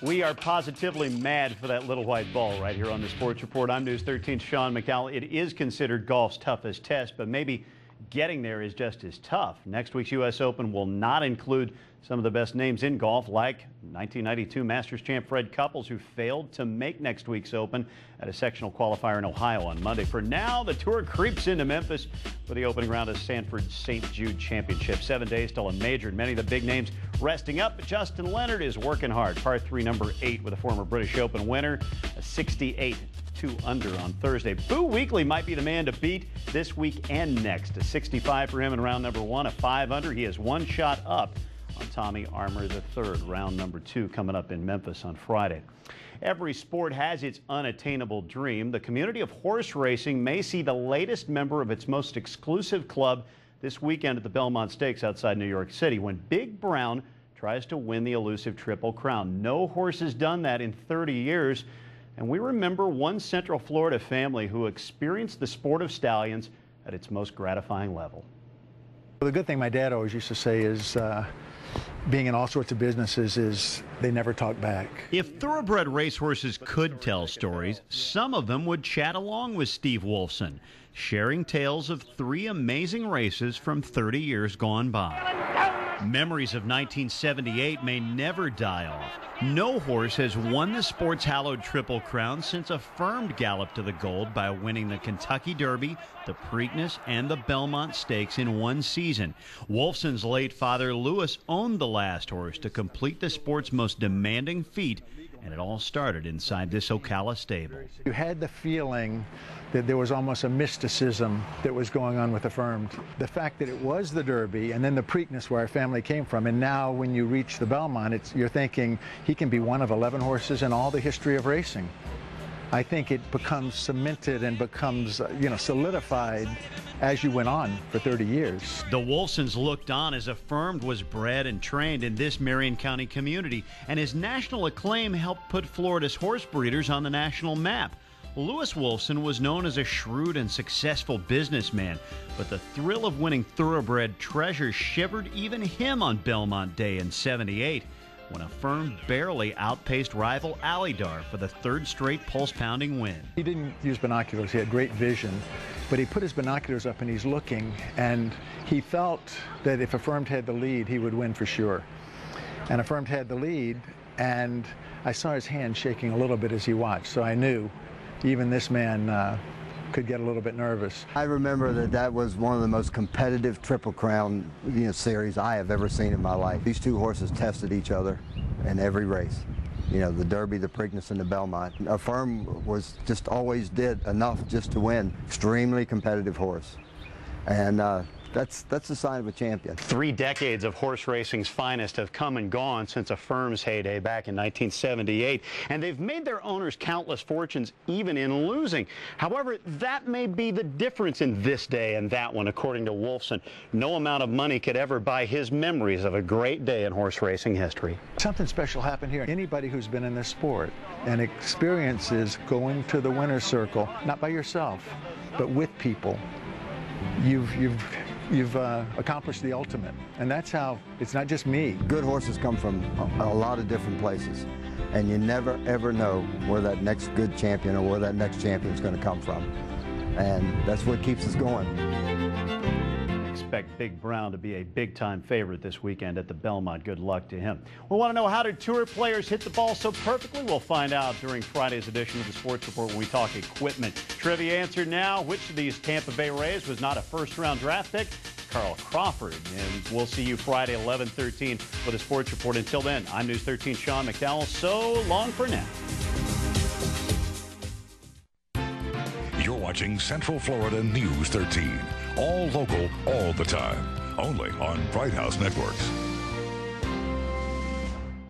We are positively mad for that little white ball right here on the Sports Report. I'm News 13's Sean McDowell. It is considered golf's toughest test, but maybe getting there is just as tough. Next week's U.S. Open will not include some of the best names in golf, like 1992 Masters champ Fred Couples, who failed to make next week's Open at a sectional qualifier in Ohio on Monday. For now, the tour creeps into Memphis for the opening round of Sanford's St. Jude Championship. 7 days till a major, and many of the big names resting up. But Justin Leonard is working hard. Par 3, number 8, with a former British Open winner, a 68. 2 under on Thursday. Boo Weekley might be the man to beat this week and next. A 65 for him in round number 1, a 5 under. He is one shot up on Tommy Armour III. Round number 2 coming up in Memphis on Friday. Every sport has its unattainable dream. The community of horse racing may see the latest member of its most exclusive club this weekend at the Belmont Stakes outside New York City, when Big Brown tries to win the elusive Triple Crown. No horse has done that in 30 years. And we remember one Central Florida family who experienced the sport of stallions at its most gratifying level. Well, the good thing my dad always used to say is being in all sorts of businesses is they never talk back. If thoroughbred racehorses could tell stories, some of them would chat along with Steve Wolfson, sharing tales of 3 amazing races from 30 years gone by. Memories of 1978 may never die off. No horse has won the sport's hallowed Triple Crown since Affirmed galloped to the gold by winning the Kentucky Derby, the Preakness, and the Belmont Stakes in one season. Wolfson's late father, Lewis, owned the last horse to complete the sport's most demanding feat, and it all started inside this Ocala stable. You had the feeling that there was almost a mysticism that was going on with Affirmed. The fact that it was the Derby and then the Preakness where our family came from, and now when you reach the Belmont, you're thinking he can be one of 11 horses in all the history of racing. I think it becomes cemented and becomes, solidified as you went on for 30 years. The Wolfsons looked on as Affirmed was bred and trained in this Marion County community, and his national acclaim helped put Florida's horse breeders on the national map. Lewis Wolfson was known as a shrewd and successful businessman, but the thrill of winning thoroughbred treasures shivered even him on Belmont Day in '78, when Affirmed barely outpaced rival Alydar for the 3rd straight pulse-pounding win. He didn't use binoculars. He had great vision, but he put his binoculars up and he's looking, and he felt that if Affirmed had the lead, he would win for sure. And Affirmed had the lead, and I saw his hand shaking a little bit as he watched, so I knew even this man could get a little bit nervous. I remember that was one of the most competitive Triple Crown series I have ever seen in my life. These 2 horses tested each other in every race. The Derby, the Preakness, and the Belmont. Affirmed was just always did enough just to win. Extremely competitive horse. And that's the sign of a champion. 3 decades of horse racing's finest have come and gone since Affirmed's heyday back in 1978, and they've made their owners countless fortunes even in losing. However, that may be the difference in this day and that one, according to Wolfson. No amount of money could ever buy his memories of a great day in horse racing history. Something special happened here. Anybody who's been in this sport and experiences going to the winner's circle, not by yourself, but with people, you've accomplished the ultimate. And that's how, it's not just me. Good horses come from a lot of different places, and you never ever know where that next good champion or where that next champion's going to come from. And that's what keeps us going. Expect Big Brown to be a big-time favorite this weekend at the Belmont. Good luck to him. We want to know, how did tour players hit the ball so perfectly? We'll find out during Friday's edition of the Sports Report when we talk equipment. Trivia answer now. Which of these Tampa Bay Rays was not a first-round draft pick? Carl Crawford. And we'll see you Friday, 11:13 for the Sports Report. Until then, I'm News 13 Sean McDowell. So long for now. You're watching Central Florida News 13. All local, all the time. Only on Bright House Networks.